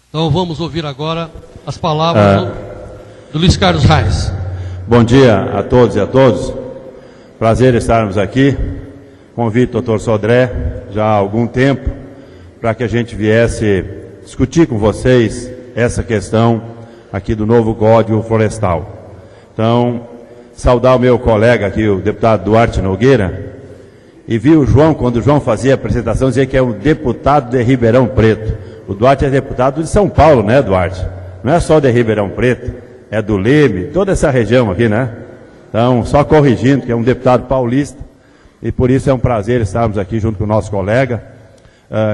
Então vamos ouvir agora as palavras do Luiz Carlos Reis. Bom dia a todos e a todos. Prazer estarmos aqui. Convido o Dr. Sodré já há algum tempo para que a gente viesse discutir com vocês essa questão aqui do novo Código Florestal. Então, saudar o meu colega aqui, o deputado Duarte Nogueira, e vi o João, quando o João fazia a apresentação, dizer que é um deputado de Ribeirão Preto. O Duarte é deputado de São Paulo, né, Duarte? Não é só de Ribeirão Preto, é do Leme, toda essa região aqui, né? Então, só corrigindo, que é um deputado paulista, e por isso é um prazer estarmos aqui junto com o nosso colega.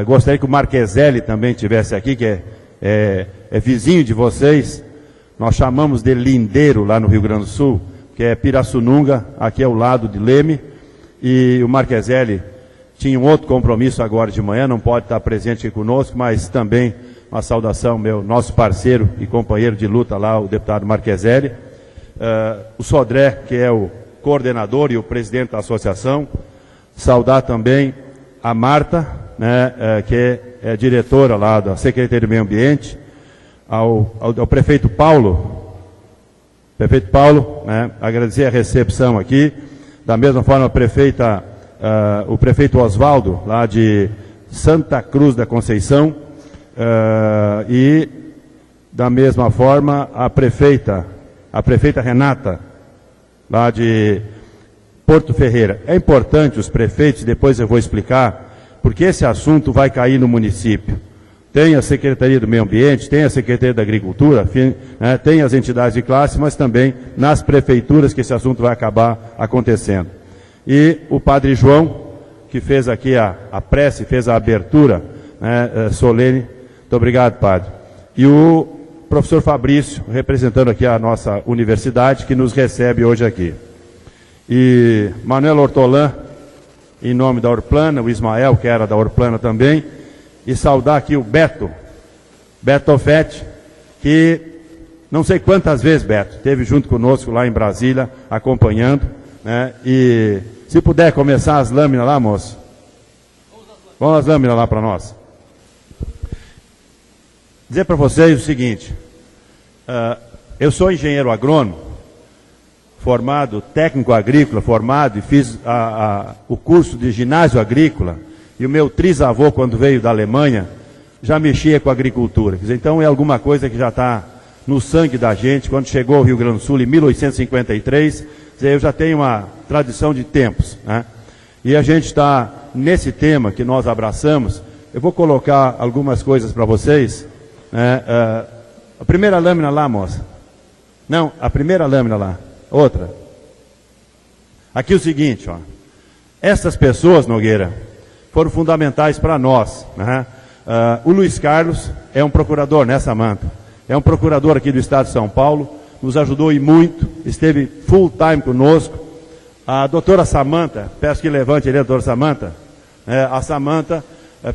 Gostaria que o Marqueselli também estivesse aqui, que é vizinho de vocês. Nós chamamos de Lindeiro lá no Rio Grande do Sul, que é Pirassununga, aqui ao lado de Leme, e o Marqueselli tinha um outro compromisso agora de manhã, não pode estar presente aqui conosco, mas também uma saudação, nosso parceiro e companheiro de luta lá, o deputado Marqueselli. O Sodré, que é o coordenador e o presidente da associação. Saudar também a Marta, né, que é diretora lá da Secretaria do Meio Ambiente, ao prefeito Paulo. Prefeito Paulo, né, agradecer a recepção aqui. Da mesma forma, o prefeito Oswaldo, lá de Santa Cruz da Conceição, e da mesma forma a prefeita Renata, lá de Porto Ferreira. É importante os prefeitos, depois eu vou explicar, porque esse assunto vai cair no município. Tem a Secretaria do Meio Ambiente, tem a Secretaria da Agricultura, né, tem as entidades de classe, mas também nas prefeituras que esse assunto vai acabar acontecendo. E o Padre João, que fez aqui a prece, fez a abertura, né, solene. Muito obrigado, Padre. E o professor Fabrício, representando aqui a nossa universidade, que nos recebe hoje aqui. E Manuel Hortolã, em nome da Orplana, o Ismael, que era da Orplana também, e saudar aqui o Beto Fetti, que não sei quantas vezes, Beto, esteve junto conosco lá em Brasília, acompanhando, né, e se puder começar as lâminas lá, moço. Vamos as lâminas lá para nós. Dizer para vocês o seguinte, eu sou engenheiro agrônomo, formado, técnico agrícola, formado, e fiz o curso de ginásio agrícola, e o meu trisavô, quando veio da Alemanha, já mexia com a agricultura. Quer dizer, então é alguma coisa que já está no sangue da gente. Quando chegou ao Rio Grande do Sul, em 1853, quer dizer, eu já tenho uma tradição de tempos, né? E a gente está nesse tema que nós abraçamos. Eu vou colocar algumas coisas para vocês, né? A primeira lâmina lá, moça. Não, a primeira lâmina lá. Outra. Aqui o seguinte, ó. Essas pessoas, Nogueira, foram fundamentais para nós, né? O Luiz Carlos é um procurador, né, Samanta? É um procurador aqui do Estado de São Paulo, nos ajudou e muito, esteve full time conosco. A doutora Samanta, peço que levante ali a doutora Samanta, a Samanta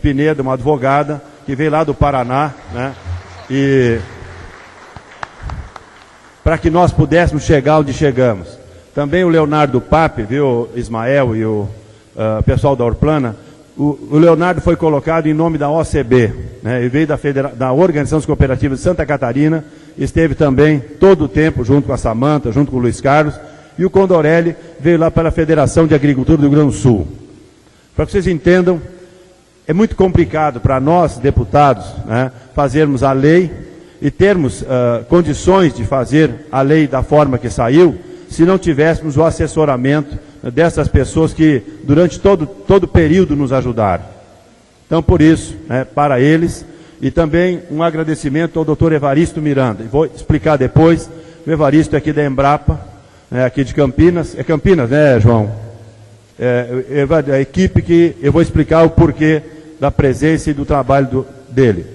Pinedo, uma advogada, que veio lá do Paraná, né? E para que nós pudéssemos chegar onde chegamos. Também o Leonardo Pape, viu, Ismael e o pessoal da Orplana. O Leonardo foi colocado em nome da OCB, né? Ele veio da Organização das Cooperativas de Santa Catarina, esteve também todo o tempo junto com a Samanta, junto com o Luiz Carlos, e o Condorelli veio lá para a Federação de Agricultura do Rio Grande do Sul. Para que vocês entendam, é muito complicado para nós, deputados, né, fazermos a lei e termos condições de fazer a lei da forma que saiu, se não tivéssemos o assessoramento dessas pessoas que durante todo o período nos ajudaram. Então, por isso, né, para eles, e também um agradecimento ao doutor Evaristo Miranda. Vou explicar depois. O Evaristo é aqui da Embrapa, né, aqui de Campinas. É Campinas, né, João? A equipe que eu vou explicar o porquê da presença e do trabalho dele.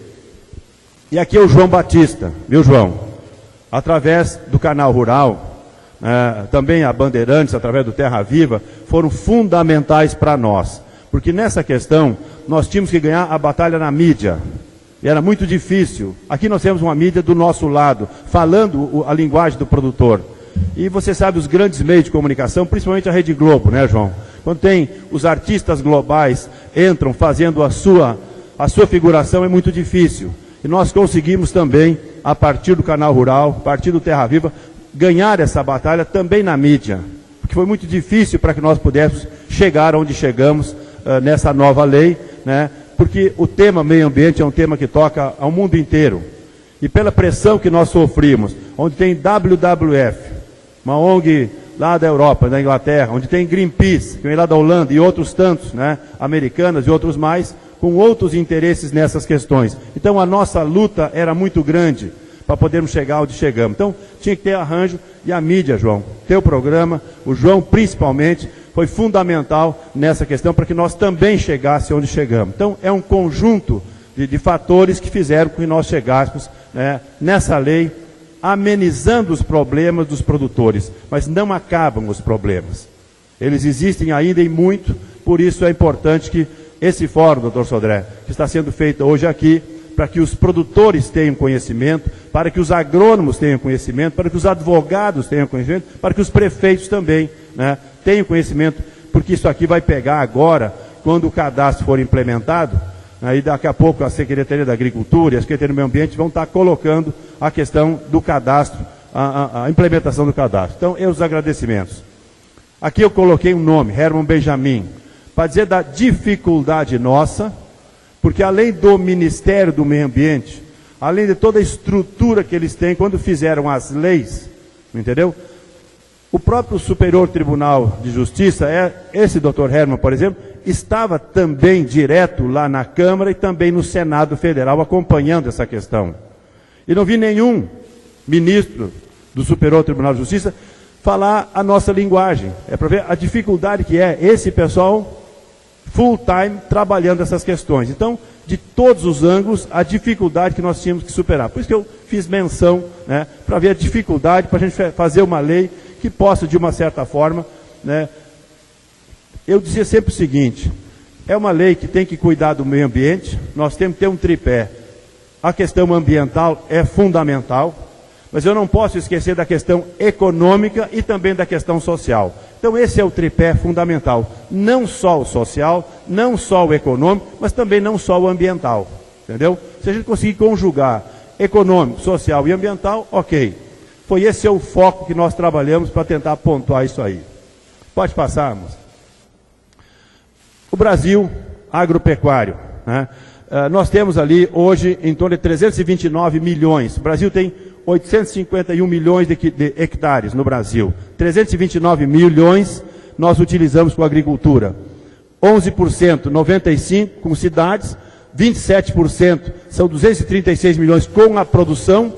E aqui é o João Batista, viu, João? Através do Canal Rural, também a Bandeirantes, através do Terra Viva, foram fundamentais para nós. Porque nessa questão, nós tínhamos que ganhar a batalha na mídia. E era muito difícil. Aqui nós temos uma mídia do nosso lado, falando a linguagem do produtor. E você sabe, os grandes meios de comunicação, principalmente a Rede Globo, né, João? Quando tem os artistas globais, entram fazendo a sua figuração, é muito difícil. E nós conseguimos também, a partir do Canal Rural, a partir do Terra Viva, ganhar essa batalha também na mídia. Porque foi muito difícil para que nós pudéssemos chegar onde chegamos nessa nova lei, né? Porque o tema meio ambiente é um tema que toca ao mundo inteiro. E pela pressão que nós sofrimos, onde tem WWF, uma ONG lá da Europa, da Inglaterra, onde tem Greenpeace, que vem lá da Holanda, e outros tantos, né, americanas e outros mais, com outros interesses nessas questões. Então a nossa luta era muito grande para podermos chegar onde chegamos. Então tinha que ter arranjo, e a mídia, João, teu programa, o João principalmente, foi fundamental nessa questão para que nós também chegássemos onde chegamos. Então é um conjunto de fatores que fizeram com que nós chegássemos, né, nessa lei, amenizando os problemas dos produtores, mas não acabam os problemas. Eles existem ainda e muito, por isso é importante que esse fórum, doutor Sodré, que está sendo feito hoje aqui, para que os produtores tenham conhecimento, para que os agrônomos tenham conhecimento, para que os advogados tenham conhecimento, para que os prefeitos também, né, tenham conhecimento, porque isso aqui vai pegar agora, quando o cadastro for implementado. Aí daqui a pouco a Secretaria da Agricultura e a Secretaria do Meio Ambiente vão estar colocando a questão do cadastro, a implementação do cadastro. Então, os agradecimentos. Aqui eu coloquei um nome, Herman Benjamin, para dizer da dificuldade nossa, porque além do Ministério do Meio Ambiente, além de toda a estrutura que eles têm, quando fizeram as leis, entendeu? O próprio Superior Tribunal de Justiça, esse doutor Herman, por exemplo, estava também direto lá na Câmara e também no Senado Federal acompanhando essa questão. E não vi nenhum ministro do Superior Tribunal de Justiça falar a nossa linguagem. É para ver a dificuldade que é esse pessoal full time trabalhando essas questões. Então, de todos os ângulos, a dificuldade que nós tínhamos que superar. Por isso que eu fiz menção, né, para ver a dificuldade, para a gente fazer uma lei que possa, de uma certa forma, né, eu dizia sempre o seguinte, é uma lei que tem que cuidar do meio ambiente, nós temos que ter um tripé. A questão ambiental é fundamental, mas eu não posso esquecer da questão econômica e também da questão social. Então esse é o tripé fundamental, não só o social, não só o econômico, mas também não só o ambiental, entendeu? Se a gente conseguir conjugar econômico, social e ambiental, ok. Foi esse o foco que nós trabalhamos para tentar pontuar isso aí. Pode passar, moça. O Brasil agropecuário, né? Nós temos ali hoje em torno de 329 milhões. O Brasil tem 851 milhões de hectares no Brasil. 329 milhões nós utilizamos com a agricultura. 11%, 95% com cidades, 27% são 236 milhões com a produção,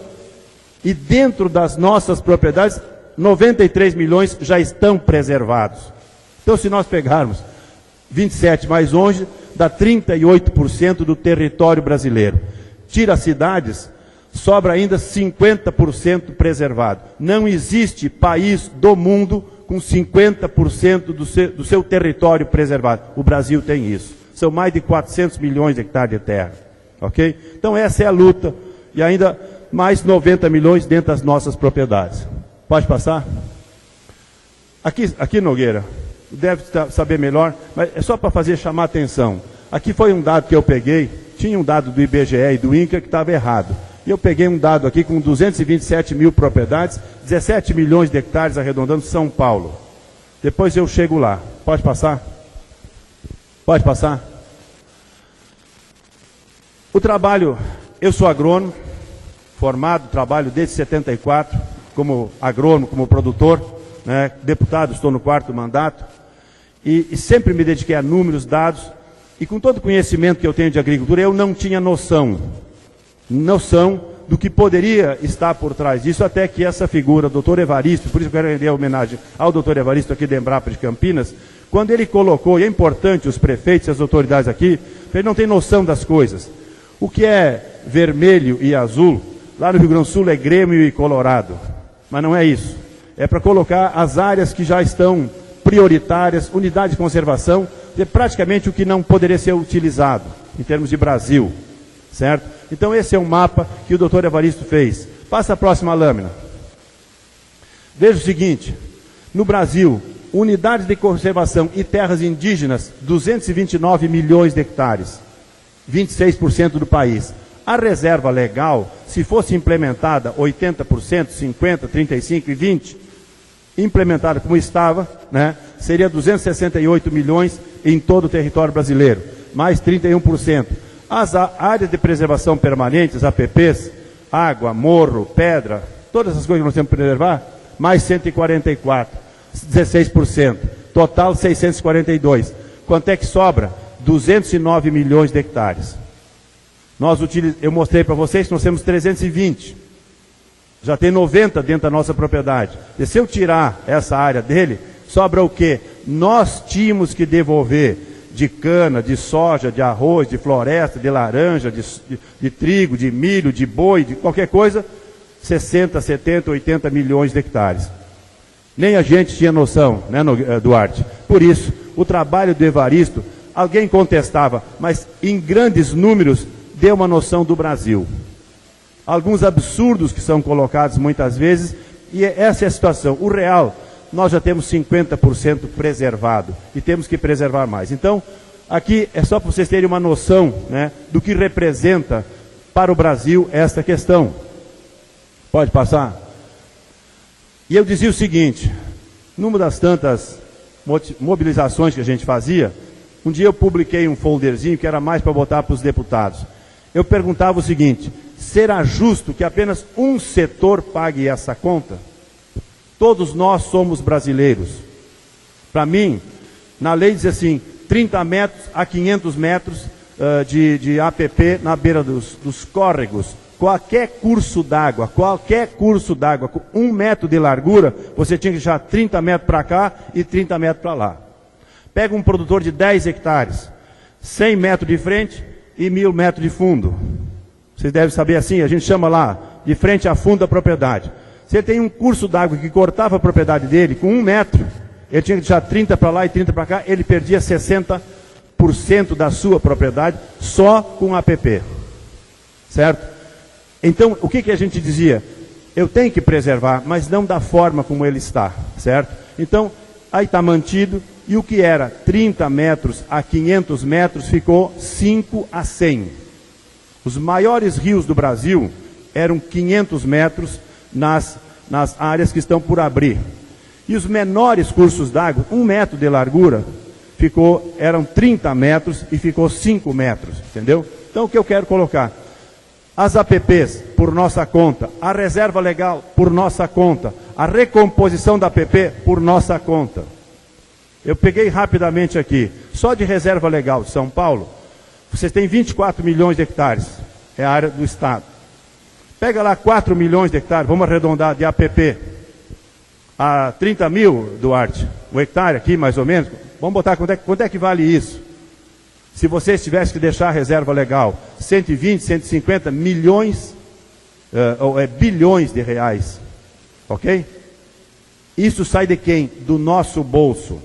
e dentro das nossas propriedades, 93 milhões já estão preservados. Então, se nós pegarmos 27 mais 11, dá 38% do território brasileiro. Tira as cidades, sobra ainda 50% preservado. Não existe país do mundo com 50% do seu território preservado. O Brasil tem isso. São mais de 400 milhões de hectares de terra. Ok? Então essa é a luta. E ainda mais 90 milhões dentro das nossas propriedades. Pode passar? Aqui Nogueira, deve saber melhor, mas é só para chamar a atenção. Aqui foi um dado que eu peguei, tinha um dado do IBGE e do INCRA que estava errado. E eu peguei um dado aqui com 227 mil propriedades, 17 milhões de hectares arredondando São Paulo. Depois eu chego lá. Pode passar? Pode passar? O trabalho, eu sou agrônomo, formado, trabalho desde 74, como agrônomo, como produtor, né, deputado, estou no 4º mandato, e sempre me dediquei a números, dados, e com todo o conhecimento que eu tenho de agricultura, eu não tinha noção do que poderia estar por trás disso, até que essa figura, o doutor Evaristo, por isso eu quero render a homenagem ao doutor Evaristo aqui da Embrapa de Campinas, quando ele colocou, e é importante os prefeitos e as autoridades aqui, ele não tem noção das coisas. O que é vermelho e azul, lá no Rio Grande do Sul é Grêmio e Colorado, mas não é isso. É para colocar as áreas que já estão prioritárias, unidades de conservação, é praticamente o que não poderia ser utilizado, em termos de Brasil, certo? Então esse é um mapa que o doutor Evaristo fez. Passa a próxima lâmina. Veja o seguinte, no Brasil, unidades de conservação e terras indígenas, 229 milhões de hectares, 26% do país. A reserva legal, se fosse implementada 80%, 50%, 35% e 20%, implementada como estava, né, seria 268 milhões em todo o território brasileiro, mais 31%. As áreas de preservação permanentes, APPs, água, morro, pedra, todas essas coisas que nós temos que preservar, mais 144, 16%. Total 642. Quanto é que sobra? 209 milhões de hectares. Eu mostrei para vocês que nós temos 320. Já tem 90 dentro da nossa propriedade. E se eu tirar essa área dele, sobra o quê? Nós tínhamos que devolver de cana, de soja, de arroz, de floresta, de laranja, de trigo, de milho, de boi, de qualquer coisa, 60, 70, 80 milhões de hectares. Nem a gente tinha noção, né, Duarte? Por isso, o trabalho do Evaristo, alguém contestava, mas em grandes números deu uma noção do Brasil. Alguns absurdos que são colocados muitas vezes, e essa é a situação. O real, nós já temos 50% preservado, e temos que preservar mais. Então, aqui é só para vocês terem uma noção, né, do que representa para o Brasil esta questão. Pode passar? E eu dizia o seguinte, numa das tantas mobilizações que a gente fazia, um dia eu publiquei um folderzinho que era mais para botar para os deputados. Eu perguntava o seguinte, será justo que apenas um setor pague essa conta? Todos nós somos brasileiros. Para mim, na lei diz assim, 30 metros a 500 metros de APP na beira dos córregos. Qualquer curso d'água com 1 metro de largura, você tinha que deixar 30 metros para cá e 30 metros para lá. Pega um produtor de 10 hectares, 100 metros de frente e 1000 metros de fundo. Vocês devem saber assim, a gente chama lá, de frente a fundo da propriedade. Se ele tem um curso d'água que cortava a propriedade dele com 1 metro, ele tinha que deixar 30 para lá e 30 para cá, ele perdia 60% da sua propriedade só com APP. Certo? Então, o que a gente dizia? Eu tenho que preservar, mas não da forma como ele está, certo? Então, aí está mantido, e o que era 30 metros a 500 metros ficou 5 a 100. Os maiores rios do Brasil eram 500 metros nas áreas que estão por abrir. E os menores cursos d'água, 1 metro de largura, eram 30 metros e ficou 5 metros, entendeu? Então, o que eu quero colocar? As APPs, por nossa conta. A reserva legal, por nossa conta. A recomposição da APP, por nossa conta. Eu peguei rapidamente aqui. Só de reserva legal de São Paulo, vocês têm 24 milhões de hectares. É a área do Estado. Pega lá 4 milhões de hectares, vamos arredondar, de APP. A 30 mil, Duarte, o hectare aqui, mais ou menos. Vamos botar quanto é que vale isso? Se vocês tivessem que deixar a reserva legal, 120, 150 milhões, bilhões de reais. Ok? Isso sai de quem? Do nosso bolso.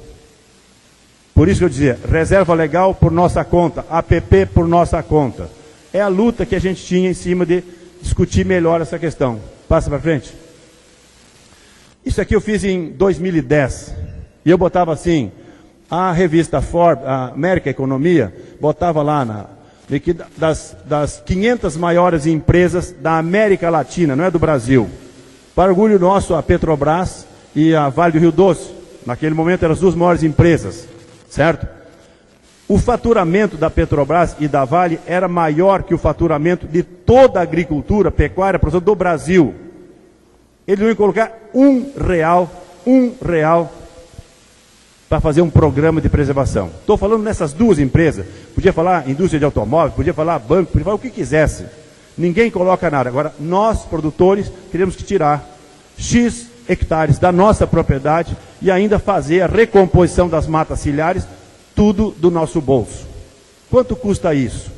Por isso que eu dizia, reserva legal por nossa conta, APP por nossa conta. É a luta que a gente tinha em cima de discutir melhor essa questão. Passa para frente. Isso aqui eu fiz em 2010. E eu botava assim... A revista Forbes, a América Economia, botava lá das 500 maiores empresas da América Latina, não é do Brasil. Para orgulho nosso, a Petrobras e a Vale do Rio Doce. Naquele momento eram as duas maiores empresas, certo? O faturamento da Petrobras e da Vale era maior que o faturamento de toda a agricultura, pecuária, produção do Brasil. Eles iam colocar R$1 para fazer um programa de preservação. Estou falando nessas duas empresas. Podia falar indústria de automóvel, podia falar banco, podia falar o que quisesse. Ninguém coloca nada. Agora, nós, produtores, teremos que tirar X hectares da nossa propriedade e ainda fazer a recomposição das matas ciliares, tudo do nosso bolso. Quanto custa isso?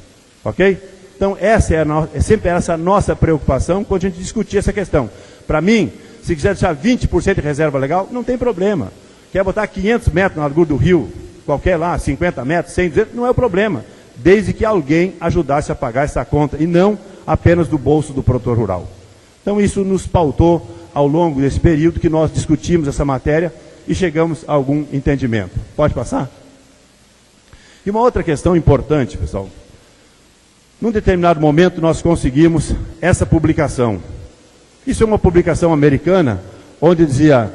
Ok? Então, essa é sempre essa a nossa preocupação quando a gente discutir essa questão. Para mim, se quiser deixar 20% de reserva legal, não tem problema. Quer botar 500 metros na largura do rio, qualquer lá, 50 metros, 100, 200, não é o problema. Desde que alguém ajudasse a pagar essa conta e não apenas do bolso do produtor rural. Então isso nos pautou ao longo desse período que nós discutimos essa matéria e chegamos a algum entendimento. Pode passar? E uma outra questão importante, pessoal. Num determinado momento, nós conseguimos essa publicação. Isso é uma publicação americana, onde dizia,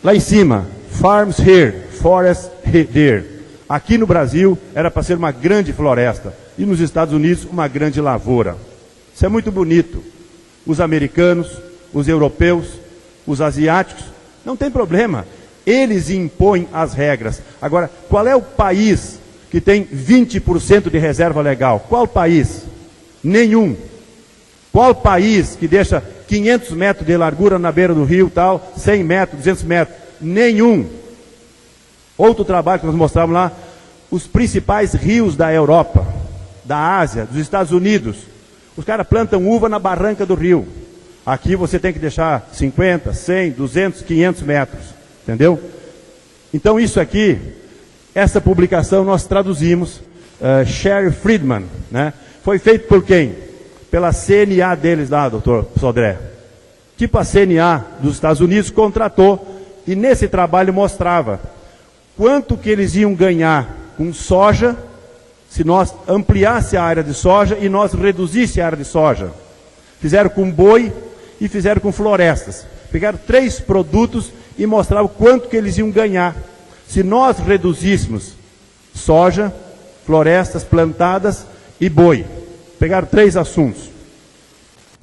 lá em cima, Farms here, Forests there. Aqui no Brasil, era para ser uma grande floresta. E nos Estados Unidos, uma grande lavoura. Isso é muito bonito. Os americanos, os europeus, os asiáticos, não tem problema. Eles impõem as regras. Agora, qual é o país que tem 20% de reserva legal? Qual país? Nenhum. Qual país que deixa 500 metros de largura na beira do rio, tal, 100 metros, 200 metros? Nenhum. Outro trabalho que nós mostramos lá, os principais rios da Europa, da Ásia, dos Estados Unidos. Os caras plantam uva na barranca do rio. Aqui você tem que deixar 50, 100, 200, 500 metros. Entendeu? Então isso aqui, essa publicação nós traduzimos, Sherry Friedman, né? Foi feito por quem? Pela CNA deles lá, doutor Sodré. Tipo a CNA dos Estados Unidos contratou, e nesse trabalho mostrava quanto que eles iam ganhar com soja, se nós ampliasse a área de soja e nós reduzisse a área de soja. Fizeram com boi e fizeram com florestas. Pegaram 3 produtos e mostravam quanto que eles iam ganhar se nós reduzíssemos soja, florestas plantadas e boi. Pegaram 3 assuntos.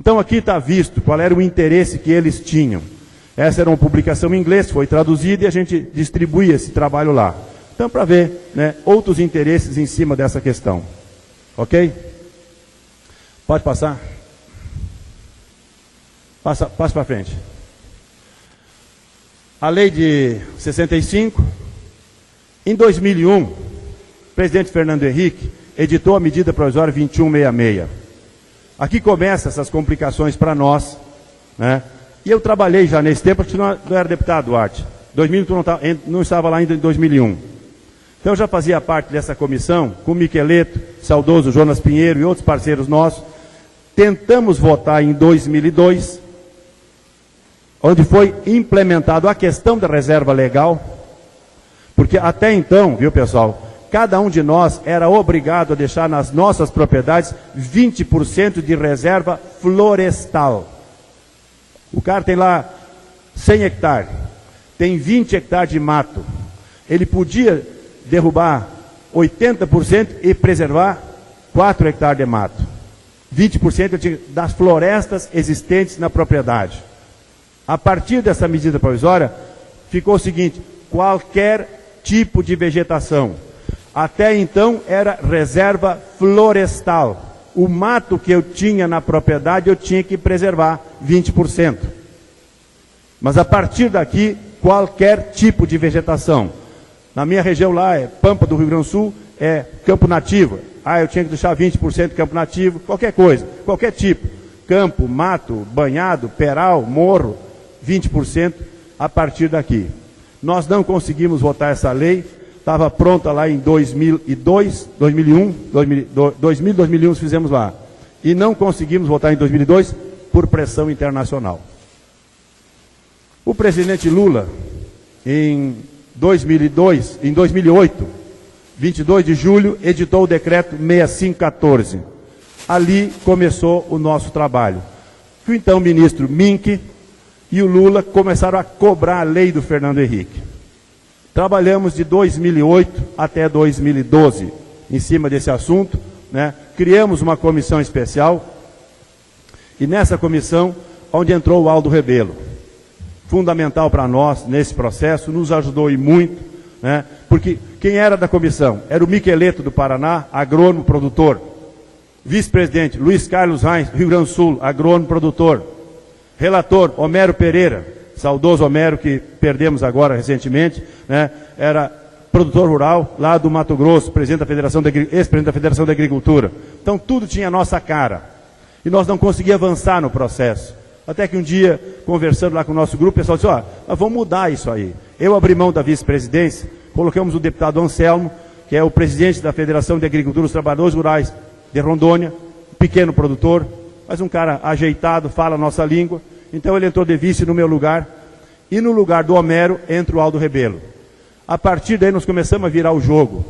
Então aqui está visto qual era o interesse que eles tinham. Essa era uma publicação em inglês, foi traduzida e a gente distribui esse trabalho lá. Então para ver, né, outros interesses em cima dessa questão. Ok? Pode passar? Passa para frente. A lei de 65, em 2001, o presidente Fernando Henrique editou a medida provisória 2166. Aqui começam essas complicações para nós, né? E eu trabalhei já nesse tempo, porque não era deputado, Duarte. 2000, não estava lá ainda em 2001. Então eu já fazia parte dessa comissão, com o Miqueleto, saudoso Jonas Pinheiro e outros parceiros nossos. Tentamos votar em 2002, onde foi implementado a questão da reserva legal, porque até então, viu pessoal, cada um de nós era obrigado a deixar nas nossas propriedades 20% de reserva florestal. O cara tem lá 100 hectares, tem 20 hectares de mato. Ele podia derrubar 80% e preservar 4 hectares de mato. 20% das florestas existentes na propriedade. A partir dessa medida provisória, ficou o seguinte, qualquer tipo de vegetação. Até então era reserva florestal. O mato que eu tinha na propriedade, eu tinha que preservar 20%. Mas a partir daqui, qualquer tipo de vegetação. Na minha região lá, é Pampa do Rio Grande do Sul, é campo nativo. Eu tinha que deixar 20% de campo nativo, qualquer coisa, qualquer tipo. Campo, mato, banhado, peral, morro, 20% a partir daqui. Nós não conseguimos votar essa lei, estava pronta lá em 2002, 2001, 2001 fizemos lá. E não conseguimos votar em 2002 por pressão internacional. O presidente Lula, em 2008, 22 de julho, editou o decreto 6514. Ali começou o nosso trabalho. O então ministro Mink e o Lula começaram a cobrar a lei do Fernando Henrique. Trabalhamos de 2008 até 2012 em cima desse assunto, né? Criamos uma comissão especial e nessa comissão, onde entrou o Aldo Rebelo, fundamental para nós nesse processo, nos ajudou e muito, né? Porque quem era da comissão? Era o Miqueleto do Paraná, agrônomo, produtor. Vice-presidente Luiz Carlos Reis, Rio Grande do Sul, agrônomo, produtor. Relator Homero Pereira, saudoso Homero, que perdemos agora recentemente, né? Era produtor rural lá do Mato Grosso, ex-presidente da Federação da Agricultura. Então tudo tinha a nossa cara. E nós não conseguíamos avançar no processo. Até que um dia, conversando lá com o nosso grupo, o pessoal disse, nós vamos mudar isso aí. Eu abri mão da vice-presidência, colocamos o deputado Anselmo, que é o presidente da Federação de Agricultura dos Trabalhadores Rurais de Rondônia, pequeno produtor, mas um cara ajeitado, fala a nossa língua. Então ele entrou de vice no meu lugar, e no lugar do Homero entra o Aldo Rebelo. A partir daí nós começamos a virar o jogo,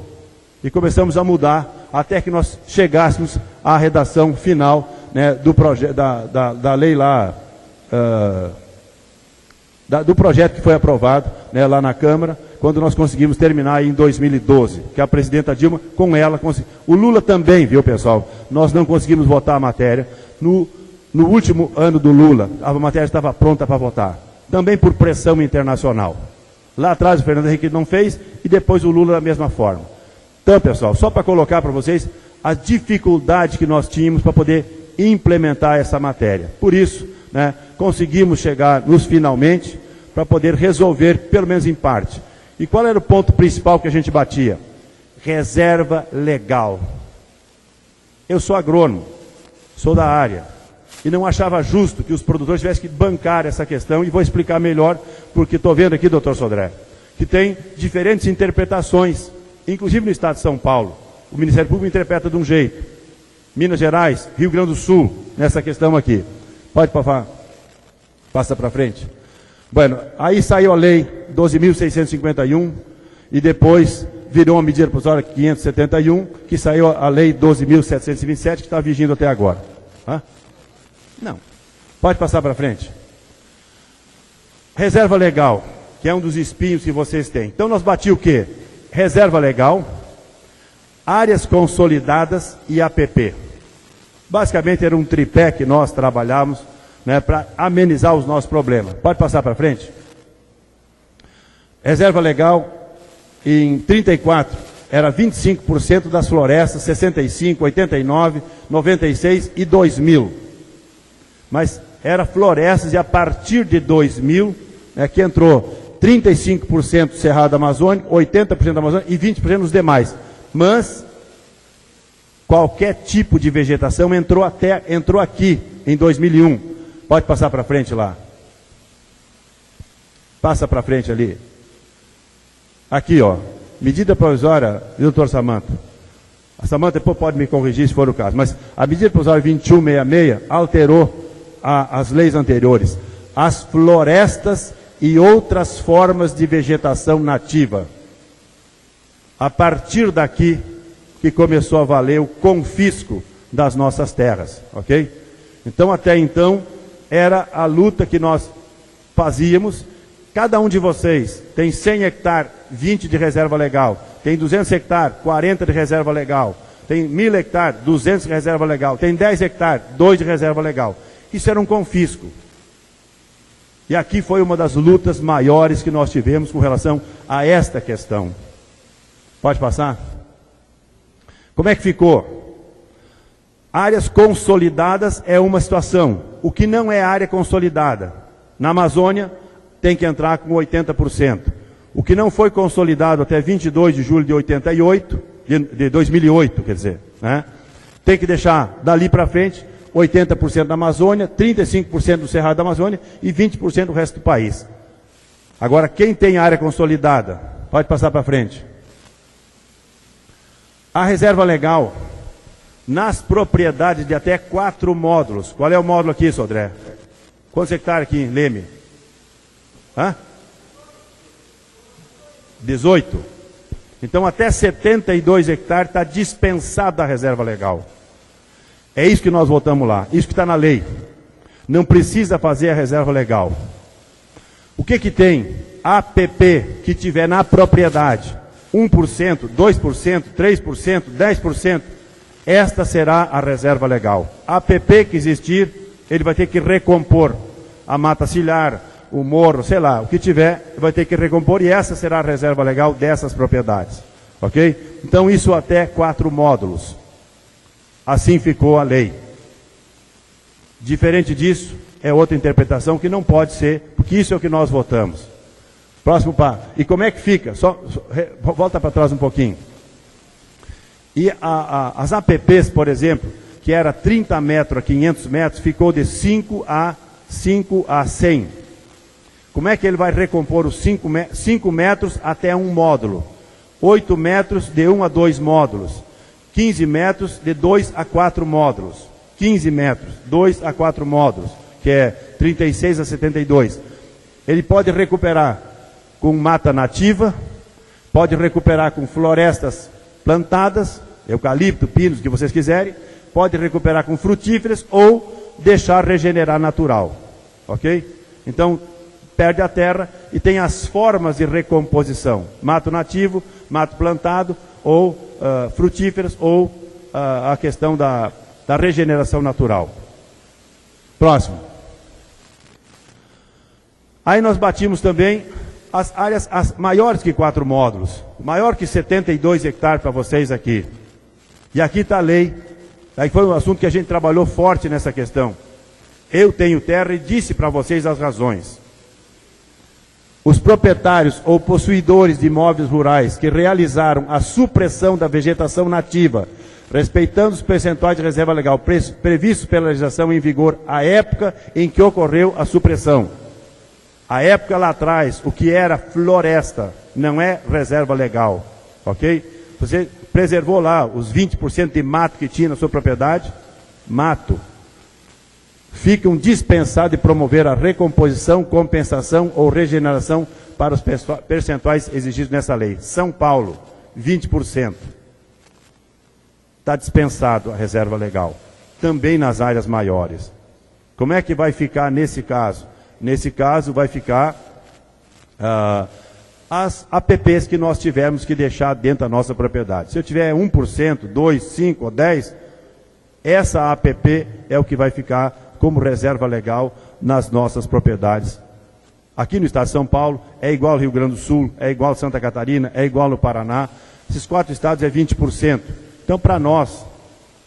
e começamos a mudar até que nós chegássemos à redação final, né, do projeto da lei lá, do projeto que foi aprovado, né, lá na Câmara, quando nós conseguimos terminar em 2012, que a presidenta Dilma, com ela, conseguiu. O Lula também, viu, pessoal? Nós não conseguimos votar a matéria. No último ano do Lula, a matéria estava pronta para votar. Também por pressão internacional. Lá atrás o Fernando Henrique não fez, e depois o Lula da mesma forma. Então, pessoal, só para colocar para vocês a dificuldade que nós tínhamos para poder implementar essa matéria. Por isso, né, conseguimos chegar nos finalmente para poder resolver, pelo menos em parte. E qual era o ponto principal que a gente batia? Reserva legal. Eu sou agrônomo, sou da área, e não achava justo que os produtores tivessem que bancar essa questão, e vou explicar melhor, porque estou vendo aqui, doutor Sodré, que tem diferentes interpretações, inclusive no estado de São Paulo. O Ministério Público interpreta de um jeito, Minas Gerais, Rio Grande do Sul, nessa questão aqui. Pode passa para frente. Bueno, aí saiu a lei 12.651 e depois virou uma medida provisória 571, que saiu a lei 12.727, que está vigindo até agora. Hã? Não. Pode passar para frente. Reserva legal, que é um dos espinhos que vocês têm. Então nós bati o quê? Reserva legal, áreas consolidadas e APP. Basicamente era um tripé que nós trabalhamos, né, para amenizar os nossos problemas. Pode passar para frente? Reserva legal, em 34, era 25% das florestas, 65, 89, 96 e 2000. Mas era florestas, e a partir de 2000, né, que entrou 35% Cerrado Amazônico, 80% da Amazônia e 20% nos demais. Mas qualquer tipo de vegetação entrou aqui em 2001. Pode passar para frente lá. Passa para frente ali. Aqui, ó. Medida provisória, doutor Samanta. A Samanta depois pode me corrigir se for o caso. Mas a medida provisória 2166 alterou as leis anteriores. As florestas e outras formas de vegetação nativa. A partir daqui que começou a valer o confisco das nossas terras. Ok? Então, até então, era a luta que nós fazíamos. Cada um de vocês tem 100 hectares, 20 de reserva legal. Tem 200 hectares, 40 de reserva legal. Tem 1.000 hectares, 200 de reserva legal. Tem 10 hectares, 2 de reserva legal. Isso era um confisco. E aqui foi uma das lutas maiores que nós tivemos com relação a esta questão. Pode passar? Como é que ficou? Áreas consolidadas é uma situação. O que não é área consolidada? Na Amazônia, tem que entrar com 80%. O que não foi consolidado até 22 de julho de 2008, quer dizer, né? Tem que deixar dali para frente 80% da Amazônia, 35% do Cerrado da Amazônia e 20% do resto do país. Agora, quem tem área consolidada? Pode passar para frente. A reserva legal, nas propriedades de até 4 módulos. Qual é o módulo aqui, Sodré? Quantos hectares aqui em Leme? Hã? 18. Então, até 72 hectares está dispensado da reserva legal. É isso que nós votamos lá. Isso que está na lei. Não precisa fazer a reserva legal. O que que tem? APP que tiver na propriedade. 1%, 2%, 3%, 10%. Esta será a reserva legal. APP que existir, ele vai ter que recompor a mata ciliar, o morro, sei lá, o que tiver, vai ter que recompor, e essa será a reserva legal dessas propriedades. Ok? Então isso até 4 módulos. Assim ficou a lei. Diferente disso, é outra interpretação que não pode ser, porque isso é o que nós votamos. Próximo passo. E como é que fica? Volta para trás um pouquinho. E as APPs, por exemplo, que era 30 metros a 500 metros, ficou de 5 a 100. Como é que ele vai recompor os 5 metros até um módulo? 8 metros de 1 a 2 módulos. 15 metros de 2 a 4 módulos. 15 metros, 2 a 4 módulos, que é 36 a 72. Ele pode recuperar com mata nativa, pode recuperar com florestas plantadas, eucalipto, pinos, o que vocês quiserem, pode recuperar com frutíferas ou deixar regenerar natural, ok? Então, perde a terra e tem as formas de recomposição, mato nativo, mato plantado, ou frutíferas, ou a questão da regeneração natural. Próximo. Aí nós batimos também as áreas maiores que 4 módulos, maior que 72 hectares para vocês aqui. E aqui está a lei, aí foi um assunto que a gente trabalhou forte nessa questão. Eu tenho terra e disse para vocês as razões. Os proprietários ou possuidores de imóveis rurais que realizaram a supressão da vegetação nativa, respeitando os percentuais de reserva legal previstos pela legislação em vigor à época em que ocorreu a supressão. A época lá atrás, o que era floresta, não é reserva legal, ok? Você preservou lá os 20% de mato que tinha na sua propriedade, mato. Ficam dispensados de promover a recomposição, compensação ou regeneração para os percentuais exigidos nessa lei. São Paulo, 20%. Está dispensado a reserva legal. Também nas áreas maiores. Como é que vai ficar nesse caso? Nesse caso vai ficar as APPs que nós tivermos que deixar dentro da nossa propriedade. Se eu tiver 1%, 2%, 5% ou 10%, essa APP é o que vai ficar como reserva legal nas nossas propriedades. Aqui no estado de São Paulo, é igual ao Rio Grande do Sul, é igual a Santa Catarina, é igual no Paraná. Esses 4 estados é 20%. Então, para nós,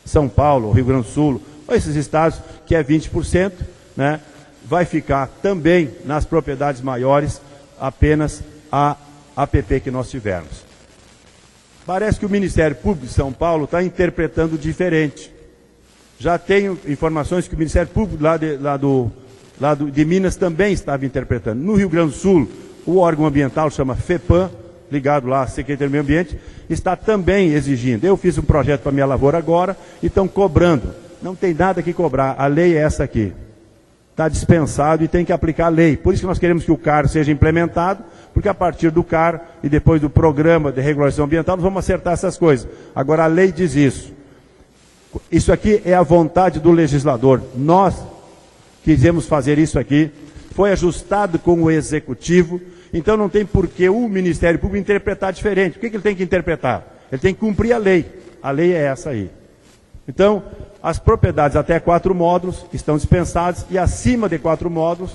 São Paulo, Rio Grande do Sul, esses estados que é 20%, né, vai ficar também nas propriedades maiores apenas a APP que nós tivermos. Parece que o Ministério Público de São Paulo está interpretando diferente. Já tenho informações que o Ministério Público de Minas também estava interpretando. No Rio Grande do Sul, o órgão ambiental chama FEPAM, ligado lá à Secretaria do Meio Ambiente, está também exigindo. Eu fiz um projeto para minha lavoura agora e estão cobrando. Não tem nada que cobrar, a lei é essa aqui. Está dispensado e tem que aplicar a lei. Por isso que nós queremos que o CAR seja implementado, porque a partir do CAR e depois do programa de regulação ambiental, nós vamos acertar essas coisas. Agora, a lei diz isso. Isso aqui é a vontade do legislador. Nós quisemos fazer isso aqui. Foi ajustado com o Executivo. Então não tem por que o Ministério Público interpretar diferente. O que ele tem que interpretar? Ele tem que cumprir a lei. A lei é essa aí. Então, as propriedades até 4 módulos estão dispensadas e acima de 4 módulos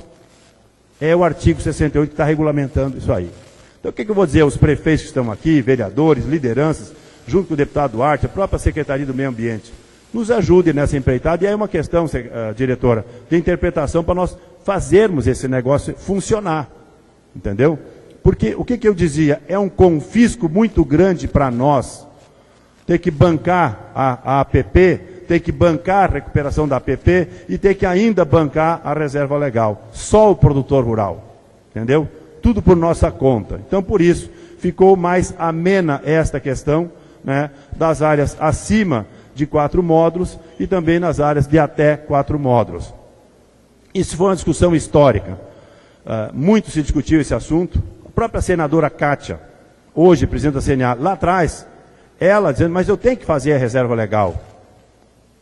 é o artigo 68 que está regulamentando isso aí. Então o que eu vou dizer aos prefeitos que estão aqui, vereadores, lideranças, junto com o deputado Duarte, a própria Secretaria do Meio Ambiente, nos ajude nessa empreitada. E aí é uma questão, diretora, de interpretação para nós fazermos esse negócio funcionar. Entendeu? Porque o que eu dizia? É um confisco muito grande para nós ter que bancar a APP, ter que bancar a recuperação da APP e ter que ainda bancar a reserva legal. Só o produtor rural. Entendeu? Tudo por nossa conta. Então, por isso, ficou mais amena esta questão, né, das áreas acima de 4 módulos e também nas áreas de até 4 módulos. Isso foi uma discussão histórica. Muito se discutiu esse assunto. A própria senadora Kátia, hoje presidente da CNA, lá atrás, ela dizendo, mas eu tenho que fazer a reserva legal.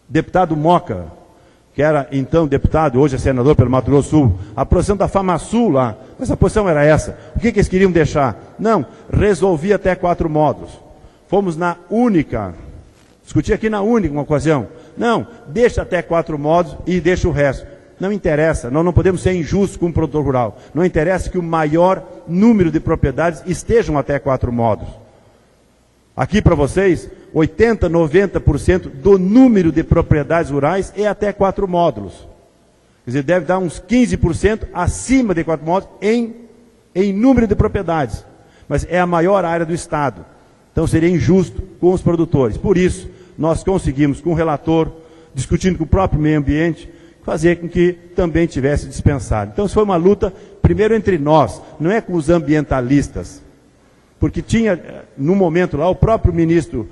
Deputado Moca, que era então deputado, hoje é senador pelo Mato Grosso do Sul, a posição da FamaSul lá, mas a posição era essa. O que eles queriam deixar? Não, resolvi até 4 módulos. Fomos na única, discuti aqui na única uma ocasião. Não, deixa até 4 módulos e deixa o resto. Não interessa, nós não podemos ser injustos com o produtor rural. Não interessa que o maior número de propriedades estejam até 4 módulos. Aqui para vocês, 80%, 90% do número de propriedades rurais é até 4 módulos. Quer dizer, deve dar uns 15% acima de 4 módulos em número de propriedades. Mas é a maior área do Estado. Então seria injusto com os produtores. Por isso, nós conseguimos, com o relator, discutindo com o próprio meio ambiente, fazer com que também tivesse dispensado. Então isso foi uma luta, primeiro entre nós, não é com os ambientalistas. Porque tinha, no momento lá, o próprio ministro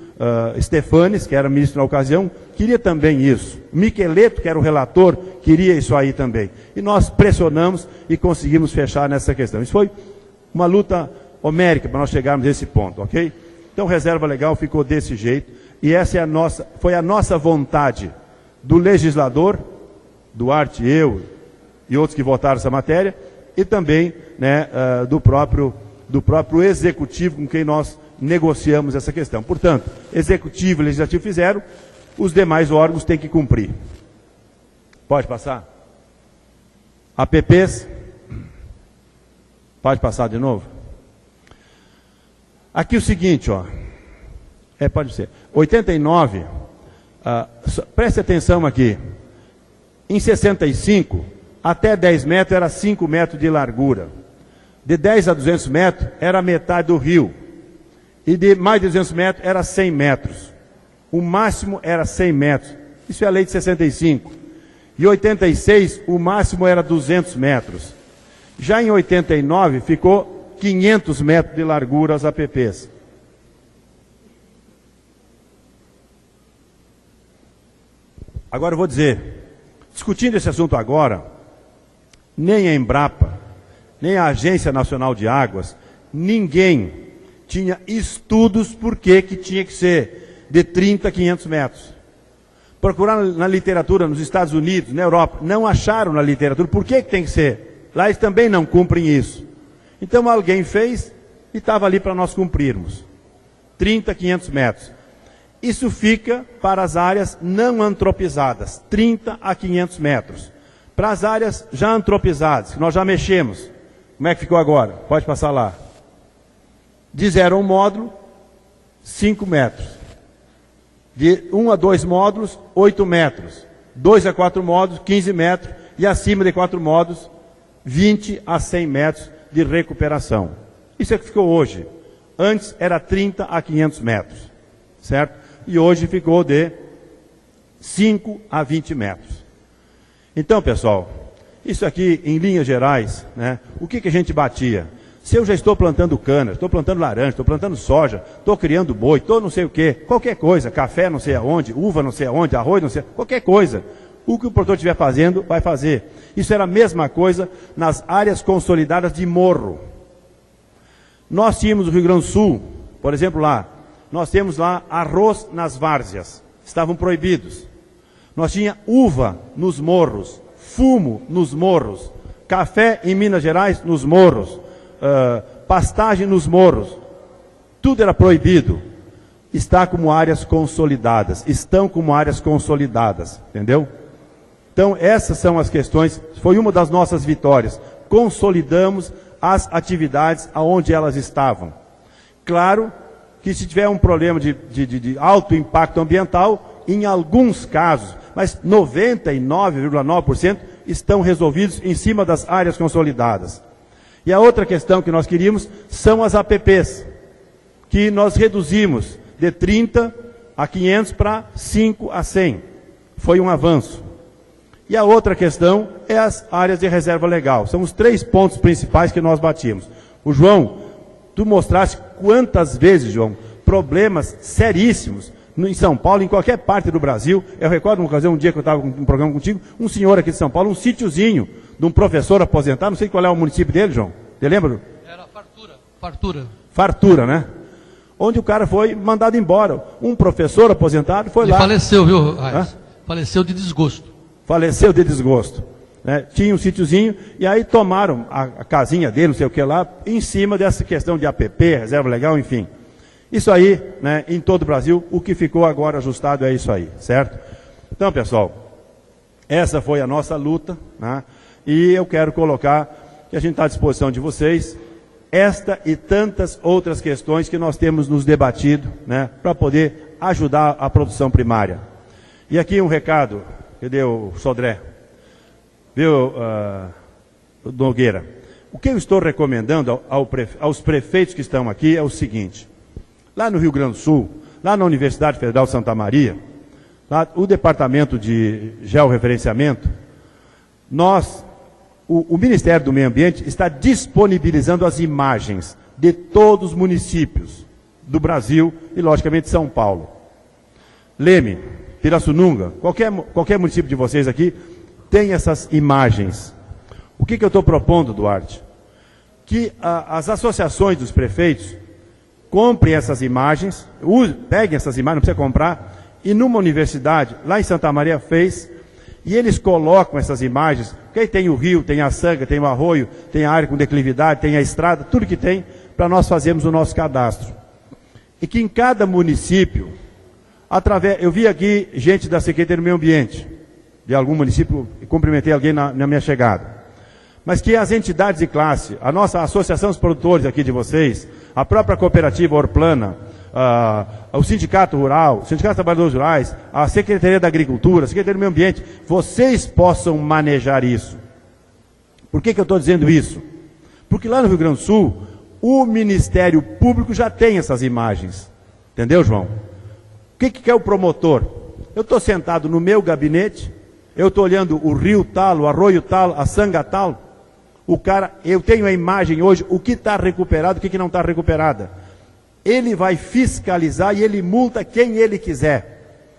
Stefanes, que era ministro na ocasião, queria também isso. O Micheleto, que era o relator, queria isso aí também. E nós pressionamos e conseguimos fechar nessa questão. Isso foi uma luta homérica para nós chegarmos a esse ponto, ok? Então, reserva legal ficou desse jeito. e essa é foi a nossa vontade do legislador, Duarte, eu e outros que votaram essa matéria, e também, né, do próprio executivo com quem nós negociamos essa questão. Portanto, executivo e legislativo fizeram, os demais órgãos têm que cumprir. Pode passar? APPs. Pode passar de novo? Aqui o seguinte, ó. Pode ser. 89, preste atenção aqui. Em 65, até 10 metros era 5 metros de largura. De 10 a 200 metros era metade do rio. E de mais de 200 metros era 100 metros. O máximo era 100 metros. Isso é a lei de 65. Em 86, o máximo era 200 metros. Já em 89, ficou 500 metros de largura as APPs. Agora eu vou dizer, discutindo esse assunto agora, nem a Embrapa, nem a Agência Nacional de Águas, ninguém tinha estudos por que tinha que ser de 30 a 500 metros. Procuraram na literatura nos Estados Unidos, na Europa, não acharam na literatura por que tem que ser. Lá eles também não cumprem isso. Então alguém fez e estava ali para nós cumprirmos. 30 a 500 metros. Isso fica para as áreas não antropizadas, 30 a 500 metros. Para as áreas já antropizadas, que nós já mexemos, como é que ficou agora? Pode passar lá. De 0 a 1 módulo, 5 metros. De 1 a 2 módulos, 8 metros. 2 a 4 módulos, 15 metros. E acima de 4 módulos, 20 a 100 metros de recuperação. Isso é que ficou hoje. Antes era 30 a 500 metros. Certo? E hoje ficou de 5 a 20 metros. Então, pessoal, isso aqui, em linhas gerais, né, o que a gente batia? Se eu já estou plantando cana, estou plantando laranja, estou plantando soja, estou criando boi, estou não sei o quê, qualquer coisa, café não sei aonde, uva não sei aonde, arroz não sei, qualquer coisa. O que o produtor estiver fazendo, vai fazer. Isso era a mesma coisa nas áreas consolidadas de morro. Nós tínhamos no Rio Grande do Sul, por exemplo lá, nós temos lá arroz nas várzeas, estavam proibidos. Nós tínhamos uva nos morros, fumo nos morros, café em Minas Gerais nos morros, pastagem nos morros, tudo era proibido. Está como áreas consolidadas, estão como áreas consolidadas, entendeu? Então essas são as questões, foi uma das nossas vitórias, consolidamos as atividades aonde elas estavam. Claro que se tiver um problema de alto impacto ambiental, em alguns casos, mas 99,9% estão resolvidos em cima das áreas consolidadas. E a outra questão que nós queríamos são as APPs, que nós reduzimos de 30 a 500 para 5 a 100. Foi um avanço. E a outra questão é as áreas de reserva legal. São os 3 pontos principais que nós batimos. O João, tu mostraste quantas vezes, João, problemas seríssimos em São Paulo, em qualquer parte do Brasil. Eu recordo uma ocasião, um dia que eu estava com um programa contigo, um senhor aqui de São Paulo, um sítiozinho de um professor aposentado, não sei qual é o município dele, João. Você lembra? Era Fartura. Fartura. Fartura, né? Onde o cara foi mandado embora. Um professor aposentado foi lá. E faleceu, viu, Raiz? Faleceu de desgosto. Faleceu de desgosto. Né? Tinha um sítiozinho e aí tomaram a casinha dele, não sei o que lá, em cima dessa questão de APP, reserva legal, enfim. Isso aí, né, em todo o Brasil, o que ficou agora ajustado é isso aí, certo? Então, pessoal, essa foi a nossa luta, né? E eu quero colocar que a gente está à disposição de vocês, esta e tantas outras questões que nós temos nos debatido, né, para poder ajudar a produção primária. E aqui um recado, cadê o Sodré? Viu, Nogueira? O que eu estou recomendando aos prefeitos que estão aqui é o seguinte: lá no Rio Grande do Sul, lá na Universidade Federal de Santa Maria, lá, o departamento de georreferenciamento, o Ministério do Meio Ambiente está disponibilizando as imagens de todos os municípios do Brasil e, logicamente, São Paulo. Leme, Pirassununga, qualquer município de vocês aqui tem essas imagens. O que eu estou propondo, Duarte? Que as associações dos prefeitos comprem essas imagens, peguem essas imagens, não precisa comprar, e numa universidade, lá em Santa Maria fez, e eles colocam essas imagens, porque aí tem o rio, tem a sanga, tem o arroio, tem a área com declividade, tem a estrada, tudo que tem, para nós fazermos o nosso cadastro. E que em cada município, eu vi aqui gente da Secretaria do Meio Ambiente, de algum município, e cumprimentei alguém na minha chegada. Mas que as entidades de classe, a nossa Associação dos Produtores aqui de vocês, a própria cooperativa Orplana, o Sindicato Rural, o Sindicato dos Trabalhadores Rurais, a Secretaria da Agricultura, a Secretaria do Meio Ambiente, vocês possam manejar isso. Por que eu estou dizendo isso? Porque lá no Rio Grande do Sul, o Ministério Público já tem essas imagens. Entendeu, João? O que é o promotor? Eu estou sentado no meu gabinete, eu estou olhando o rio tal, o arroio tal, a sanga tal. Eu tenho a imagem hoje, o que está recuperado, o que não está recuperada. Ele vai fiscalizar e ele multa quem ele quiser.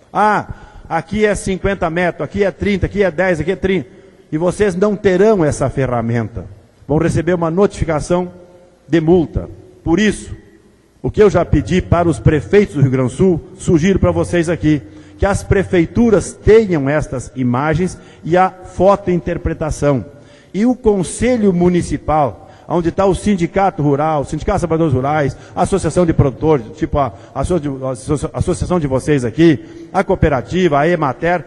Aqui é 50 metros, aqui é 30, aqui é 10, aqui é 30. E vocês não terão essa ferramenta. Vão receber uma notificação de multa. Por isso, o que eu já pedi para os prefeitos do Rio Grande do Sul, sugiro para vocês aqui, que as prefeituras tenham estas imagens e a fotointerpretação. E o Conselho Municipal, onde está o Sindicato Rural, o Sindicato dos Trabalhadores Rurais, a Associação de Produtores, tipo a associação de vocês aqui, a cooperativa, a Emater,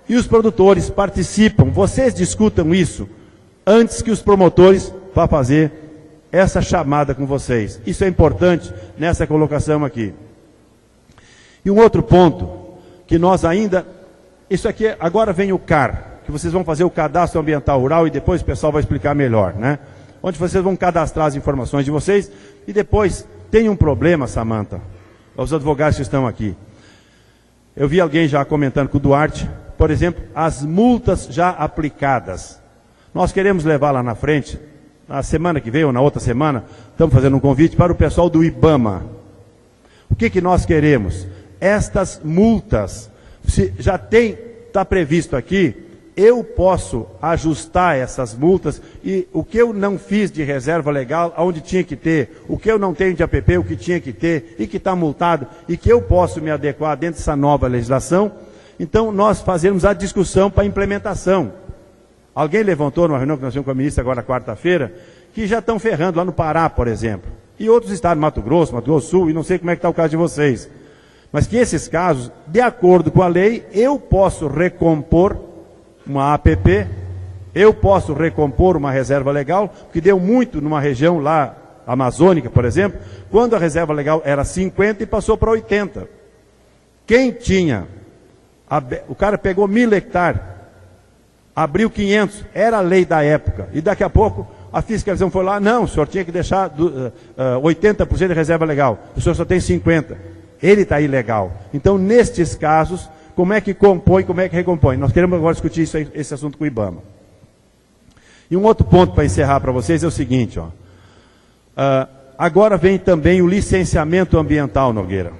e os produtores participam. Vocês discutam isso antes que os promotores vá fazer essa chamada com vocês. Isso é importante nessa colocação aqui. E um outro ponto, que nós ainda... Isso aqui, agora vem o CAR, que vocês vão fazer o cadastro ambiental rural e depois o pessoal vai explicar melhor, né? Onde vocês vão cadastrar as informações de vocês e depois tem um problema, Samanta, os advogados que estão aqui. Eu vi alguém já comentando com o Duarte, por exemplo, as multas já aplicadas. Nós queremos levar lá na frente, na semana que vem ou na outra semana, estamos fazendo um convite para o pessoal do IBAMA. O que nós queremos? Estas multas, se já está previsto aqui, eu posso ajustar essas multas e o que eu não fiz de reserva legal, onde tinha que ter, o que eu não tenho de APP, o que tinha que ter e que está multado e que eu posso me adequar dentro dessa nova legislação. Então, nós fazemos a discussão para a implementação. Alguém levantou numa reunião que nós tivemos com a ministra agora quarta-feira, que já estão ferrando lá no Pará, por exemplo. E outros estados, Mato Grosso do Sul, e não sei como é que está o caso de vocês. Mas que esses casos, de acordo com a lei, eu posso recompor uma APP, eu posso recompor uma reserva legal, que deu muito numa região lá, amazônica, por exemplo, quando a reserva legal era 50 e passou para 80. Quem tinha, o cara pegou 1.000 hectares, abriu 500, era a lei da época, e daqui a pouco a fiscalização foi lá, não, o senhor tinha que deixar 80% de reserva legal, o senhor só tem 50%, ele está ilegal. Então, nestes casos, como é que compõe, como é que recompõe? Nós queremos agora discutir esse assunto com o IBAMA. E um outro ponto para encerrar para vocês é o seguinte, ó. Agora vem também o licenciamento ambiental, Nogueira.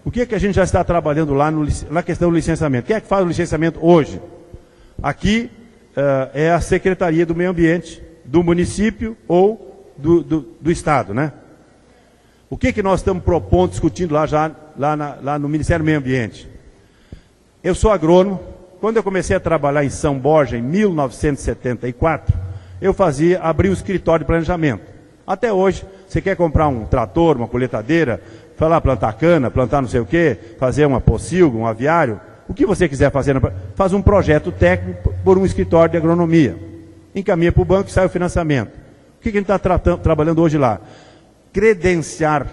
O que a gente já está trabalhando lá na questão do licenciamento? Quem é que faz o licenciamento hoje? Aqui é a Secretaria do Meio Ambiente, do município ou do Estado, né? O que nós estamos propondo, discutindo lá no Ministério do Meio Ambiente? Eu sou agrônomo. Quando eu comecei a trabalhar em São Borja, em 1974, abri um escritório de planejamento. Até hoje, você quer comprar um trator, uma colheitadeira, plantar cana, plantar não sei o quê, fazer uma pocilga, um aviário, o que você quiser fazer, faz um projeto técnico por um escritório de agronomia. Encaminha para o banco e sai o financiamento. O que a gente está trabalhando hoje lá? Credenciar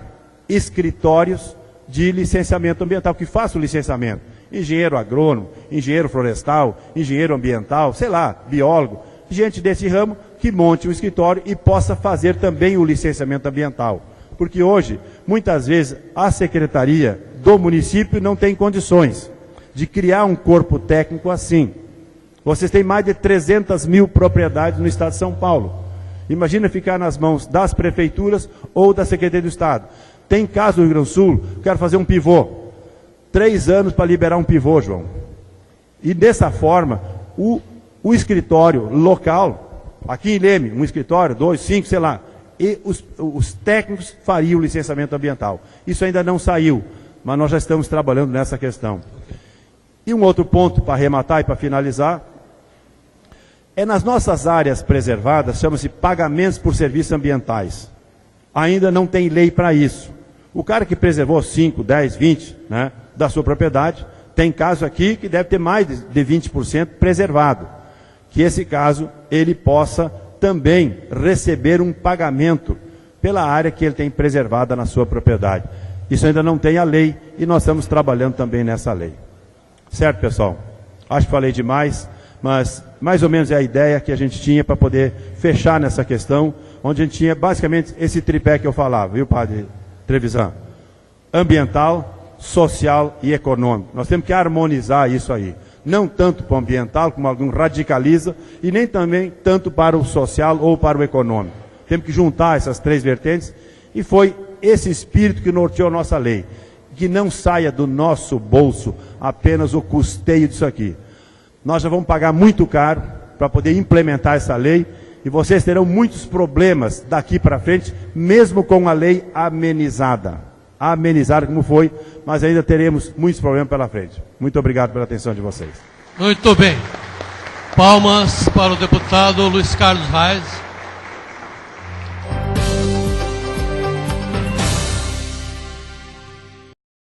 escritórios de licenciamento ambiental, que façam o licenciamento. Engenheiro agrônomo, engenheiro florestal, engenheiro ambiental, sei lá, biólogo, gente desse ramo que monte um escritório e possa fazer também o licenciamento ambiental. Porque hoje, muitas vezes, a secretaria do município não tem condições de criar um corpo técnico assim. Vocês têm mais de 300 mil propriedades no estado de São Paulo. Imagina ficar nas mãos das prefeituras ou da Secretaria do Estado. Tem caso no Rio Grande do Sul, quero fazer um pivô. 3 anos para liberar um pivô, João. E dessa forma, o escritório local, aqui em Leme, um escritório, 2, 5, sei lá, e os técnicos fariam o licenciamento ambiental. Isso ainda não saiu, mas nós já estamos trabalhando nessa questão. E um outro ponto para arrematar e para finalizar, é nas nossas áreas preservadas, chama-se pagamentos por serviços ambientais. Ainda não tem lei para isso. O cara que preservou 5, 10, 20, né, da sua propriedade, tem caso aqui que deve ter mais de 20% preservado. Que esse caso ele possa também receber um pagamento pela área que ele tem preservada na sua propriedade. Isso ainda não tem a lei e nós estamos trabalhando também nessa lei. Certo, pessoal? Acho que falei demais, mas mais ou menos é a ideia que a gente tinha para poder fechar nessa questão, onde a gente tinha basicamente esse tripé que eu falava, viu, padre Trevisan? Ambiental, social e econômico. Nós temos que harmonizar isso aí. Não tanto para o ambiental, como algum radicaliza, e nem também tanto para o social ou para o econômico. Temos que juntar essas três vertentes, e foi esse espírito que norteou a nossa lei. Que não saia do nosso bolso apenas o custeio disso aqui. Nós já vamos pagar muito caro para poder implementar essa lei, e vocês terão muitos problemas daqui para frente, mesmo com a lei amenizada. Amenizada como foi, mas ainda teremos muitos problemas pela frente. Muito obrigado pela atenção de vocês. Muito bem. Palmas para o deputado Luiz Carlos Reis.